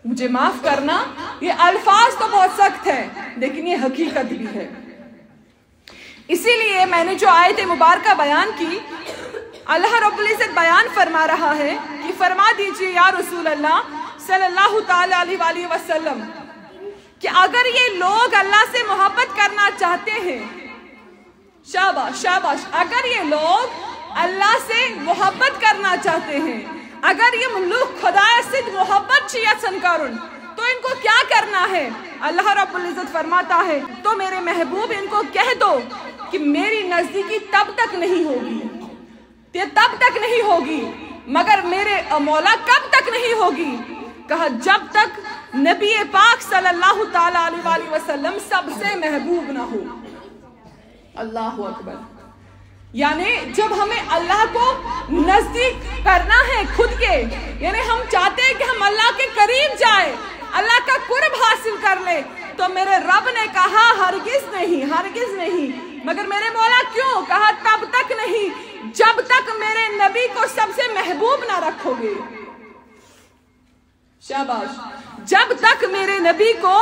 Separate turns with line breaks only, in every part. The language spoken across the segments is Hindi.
मुझे माफ करना, ये अल्फाज तो बहुत सख्त है लेकिन ये हकीकत भी है। इसीलिए मैंने जो आयत मुबारक बयान की, अल्लाह रब्बुल इज़्ज़त बयान फरमा रहा है कि फरमा दीजिए या रसूल अल्लाह सल्लल्लाहु ताला अलैहि वसल्लम कि अगर ये लोग अल्लाह से मोहब्बत करना चाहते हैं, शाबाश शाबाश, अगर ये लोग अल्लाह से मोहब्बत करना चाहते हैं, अगर ये मुल्क खुदा से मोहब्बत चियसन करुन, तो इनको क्या करना है? अल्लाह रब्बुल इज़्ज़त फरमाता है तो मेरे महबूब इनको कह दो कि मेरी नजदीकी तब तक नहीं होगी, तब तक नहीं होगी, मगर मेरे मौला कब तक नहीं होगी? कहा जब तक नबी पाक सल्लल्लाहु ताला अलैहि वसल्लम सबसे महबूब ना हो। अल्लाह अकबर। यानी जब हमें अल्लाह को नजदीक करना है खुद के, यानी हम चाहते हैं कि हम अल्लाह के करीब जाए, अल्लाह का कुर्ब हासिल कर ले, तो मेरे रब ने कहा हरगिज नहीं, हरगिज नहीं। मगर मेरे मौला क्यों कहा तब तक नहीं जब तक मेरे नबी को सबसे महबूब ना रखोगे। शाबाश, जब तक मेरे नबी को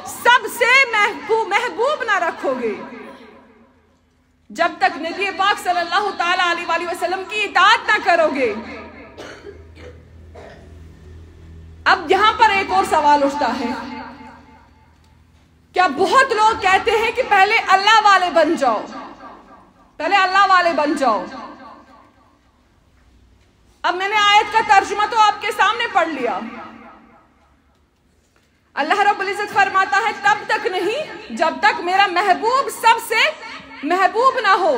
सबसे महबूब ना रखोगे, जब तक नबी पाक सल्लल्लाहु ताला अलैहि वसल्लम की इताअत ना करोगे। अब यहां पर एक और सवाल उठता है, क्या बहुत लोग कहते हैं कि पहले अल्लाह वाले बन जाओ, पहले अल्लाह वाले बन जाओ। अब मैंने आयत का तर्जुमा तो आपके सामने पढ़ लिया। अल्लाह रब्बुल इज़्ज़त फरमाता है तब तक नहीं जब तक मेरा महबूब सबसे महबूब ना हो।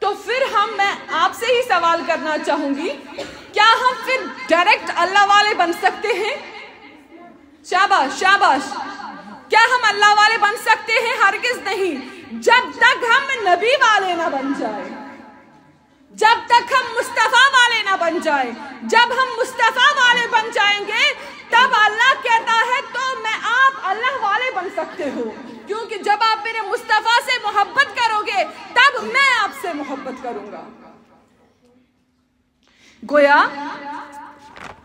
तो फिर मैं आपसे ही सवाल करना चाहूंगी, क्या हम फिर डायरेक्ट अल्लाह वाले बन सकते हैं? शाबाश शाबाश, क्या हम अल्लाह वाले बन सकते हैं? हरगिज नहीं, जब तक हम नबी वाले ना बन जाए, जब तक हम मुस्तफा वाले ना बन जाए। जब हम मुस्तफा वाले बन जाएंगे तब अल्लाह कहता है तो आप अल्लाह वाले बन सकते हो, क्योंकि जब आप मेरे मुस्तफा से मोहब्बत करोगे तब मैं आपसे मोहब्बत करूंगा। गोया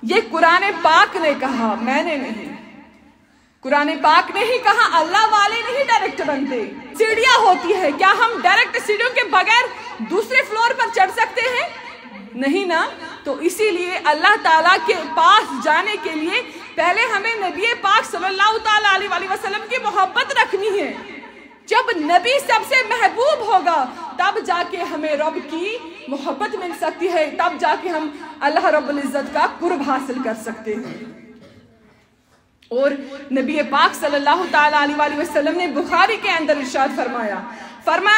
ये कुरान पाक ने कहा, मैंने नहीं। कुरान पाक ने ही कहा अल्लाह वाले नहीं डायरेक्ट बनते। सीढ़ियां होती है, क्या हम डायरेक्ट सीढ़ियों के बगैर दूसरे फ्लोर पर चढ़ सकते हैं? नहीं ना। तो इसीलिए अल्लाह ताला के पास जाने के लिए पहले हमें नबी पाक सल्लल्लाहु ताला अलैहि वसल्लम की मोहब्बत रखनी है। जब नबी सबसे महबूब होगा तब जाके हमें रब की मोहब्बत मिल सकती है, तब जाके हम अल्लाह रब्बुल इज़्ज़त का कुर्ब हासिल कर सकते हैं। और नबी पाक सल्लल्लाहु ताला अलैहि वसल्लम ने बुखारी के अंदर इरशाद फरमाया,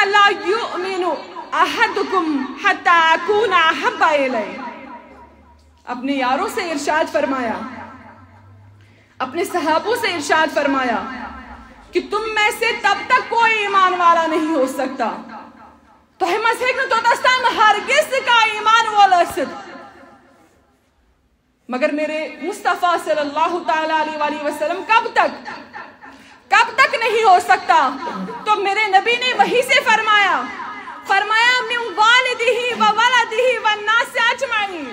ला युमिनु अहदुकुम हत्ता अकूना अहब्बा इलैहि। अपने यारों से इरशाद फरमाया, अपने सहाबों से इरशाद फरमाया कि तुम में से तब तक कोई ईमान वाला नहीं हो सकता तो हरगिज़ का ईमान वाला सिद्ध, मगर मेरे मुस्तफा सल्लल्लाहु ताला अलैहि वसल्लम कब तक नहीं हो सकता। तो मेरे नबी ने वही से फरमाया मिन वालिदिही व वलदिही वन्नास अजमईन,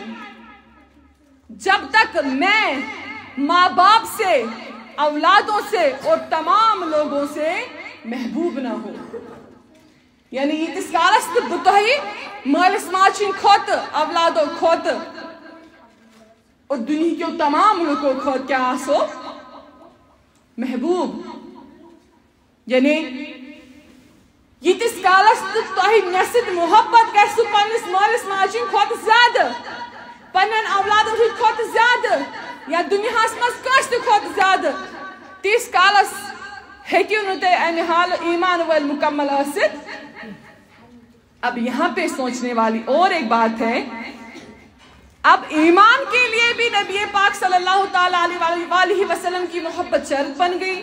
जब तक मैं माँ बाप से, औलादों से और तमाम लोगों से महबूब ना हो। यानी यीतिस कालस तुही मालिस माचिन खोत औलादो खोत और दुनिया के तमाम लोगों खोत क्या आसो महबूब। यानी यीतिस कालस तुही नसिद मोहब्बत गसु पन्निस मालिस माचिन खोत ज्यादा, पन्न औलादों खोत ज्यादा, या दुनिया मज खोत ज्यादा, तीस कालस हेक्यू नुते अनहाल ईमान वल मुकम्मल आसिद। अब यहाँ पे सोचने वाली और एक बात है, अब ईमान के लिए भी नबी पाक सल्लल्लाहु ताला अलैहि वसल्लम की मोहब्बत शर्त बन गई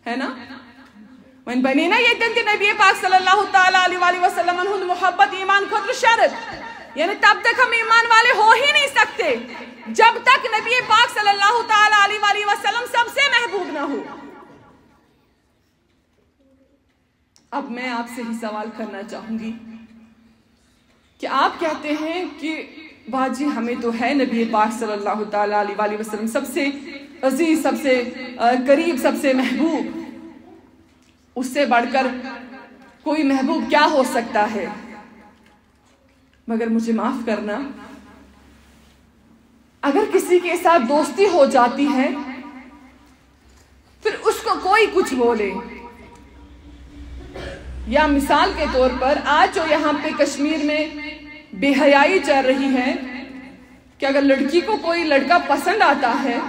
है ना। वहीं बनी ना ये नबी पाक सल्लल्लाहु ताला अलैहि वसल्लम मोहब्बत ईमान खुद शर्त, यानी तब तक हम ईमान वाले हो ही नहीं सकते जब तक नबी पाक सल्लल्लाहु ताला अलैहि वसल्लम सबसे महबूब ना हो। अब मैं आपसे ही सवाल करना चाहूंगी कि आप कहते हैं कि वाह जी, हमें तो है नबी पाक सल्लल्लाहु ताला अलैहि वसल्लम सबसे अजीज, सबसे करीब, सबसे महबूब। उससे बढ़कर कोई महबूब क्या हो सकता है। मगर मुझे माफ करना, अगर किसी के साथ दोस्ती हो जाती है फिर उसको कोई कुछ बोले, या मिसाल के तौर पर आज जो यहाँ पे कश्मीर में बेहयाई चल रही है कि अगर लड़की को कोई लड़का पसंद आता है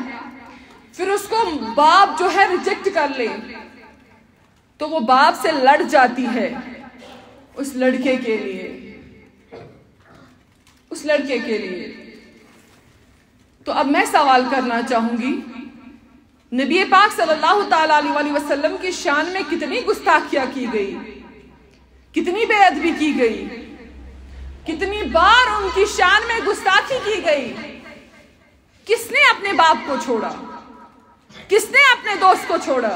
फिर उसको बाप जो है रिजेक्ट कर ले तो वो बाप से लड़ जाती है उस लड़के के लिए, उस लड़के के लिए। तो अब मैं सवाल करना चाहूंगी, नबी पाक सल्लल्लाहु ताला अलैहि वसल्लम की शान में कितनी गुस्ताखियां की गई, कितनी बेअदबी की गई, कितनी बार उनकी शान में गुस्ताखी की गई। किसने अपने बाप को छोड़ा, किसने अपने दोस्त को छोड़ा,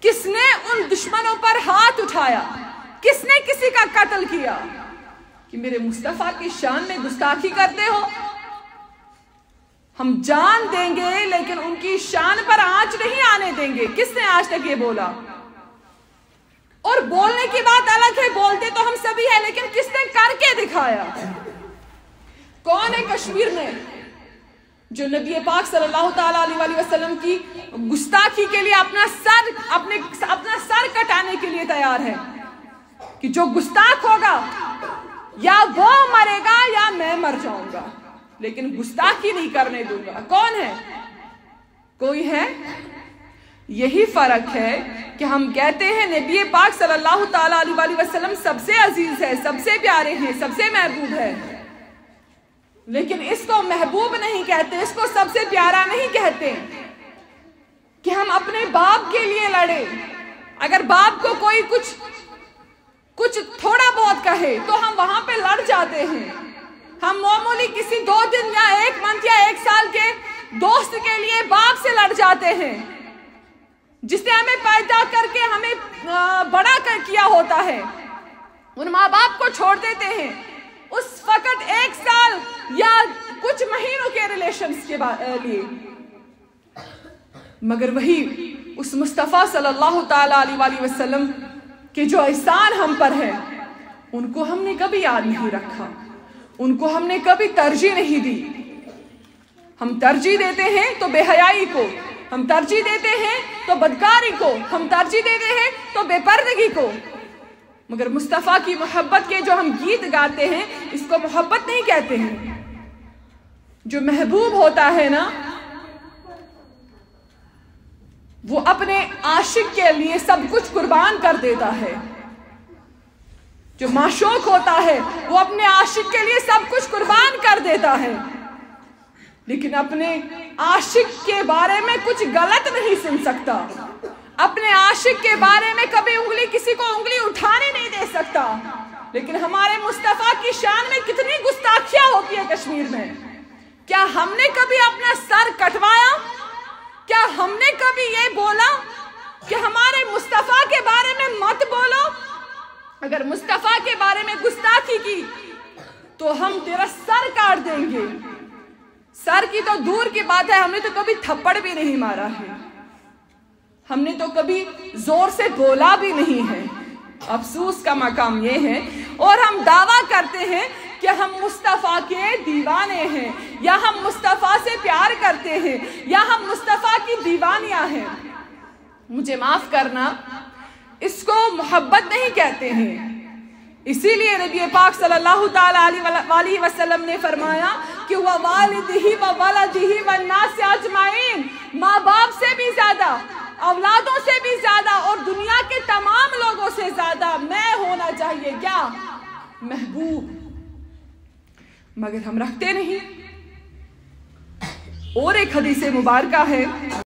किसने उन दुश्मनों पर हाथ उठाया, किसने किसी का कत्ल किया कि मेरे मुस्तफा की शान में गुस्ताखी करते हो। हम जान देंगे लेकिन उनकी शान पर आंच नहीं आने देंगे। किसने आज तक ये बोला? और बोलने की बात अलग है, बोलते तो हम सभी है, लेकिन किसने करके दिखाया? कौन है कश्मीर में जो नबी पाक सल्लल्लाहु ताला अलैहि वसल्लम की गुस्ताखी के लिए अपना सर कटाने के लिए तैयार है कि जो गुस्ताख होगा या वो मरेगा या मैं मर जाऊंगा, लेकिन गुस्ताखी नहीं करने दूंगा। कौन है? कोई है? यही फर्क है कि हम कहते हैं नबी पाक सल्लल्लाहु ताला अलैहि वसल्लम सबसे अजीज है, सबसे प्यारे हैं, सबसे महबूब है, लेकिन इसको महबूब नहीं कहते, इसको सबसे प्यारा नहीं कहते कि हम अपने बाप के लिए लड़े। अगर बाप को कोई कुछ थोड़ा बहुत कहे तो हम वहां पे लड़ जाते हैं। हम मामूली किसी 2 दिन या 1 मंथ या 1 साल के दोस्त के लिए बाप से लड़ जाते हैं, जिसने हमें पैदा करके हमें बड़ा किया होता है। उन माँ बाप को छोड़ देते हैं उस फकत 1 साल या कुछ महीनों के रिलेशंस के लिए। मगर वही उस मुस्तफा सल्लल्लाहु ताला अलैहि वसल्लम के जो एहसान हम पर है उनको हमने कभी याद नहीं रखा, उनको हमने कभी तरजीह नहीं दी। हम तरजीह देते हैं तो बेहयाई को, हम तरजीह देते हैं तो बदकारी को, हम तरजीह देते हैं तो बेपर्दगी को। मगर मुस्तफा की मोहब्बत के जो हम गीत गाते हैं इसको मोहब्बत नहीं कहते हैं। जो महबूब होता है ना वो अपने आशिक के लिए सब कुछ कुर्बान कर देता है। जो माशूक होता है वो अपने आशिक के लिए सब कुछ कुर्बान कर देता है, लेकिन अपने आशिक के बारे में कुछ गलत नहीं सुन सकता, अपने आशिक के बारे में कभी किसी को उंगली उठाने नहीं दे सकता। लेकिन हमारे मुस्तफा की शान में कितनी गुस्ताखियां होती है कश्मीर में। क्या हमने कभी अपना सर कटवाया? क्या हमने कभी ये बोला कि हमारे मुस्तफा के बारे में मत बोलो? अगर मुस्तफा के बारे में गुस्ताखी की तो हम तेरा सर काट देंगे। सर की तो दूर की बात है, हमने तो कभी थप्पड़ भी नहीं मारा है, हमने तो कभी जोर से बोला भी नहीं है। अफसोस का मकाम ये है। और हम दावा करते हैं कि हम मुस्तफा के दीवाने हैं, या हम मुस्तफा से प्यार करते हैं, या हम मुस्तफा की दीवानियां हैं। मुझे माफ करना, इसको मोहब्बत नहीं कहते हैं। इसीलिए नबी पाक सल्लल्लाहु ताला अलैहि वसल्लम ने फरमाया कि वह वालिदिही व वलदिही व नास अजमाइन, माँ बाप से भी ज्यादा, औलादों से भी ज्यादा और दुनिया के तमाम लोगों से ज्यादा मैं होना चाहिए क्या? महबूब। मगर हम रखते नहीं। और एक हदीस मुबारका है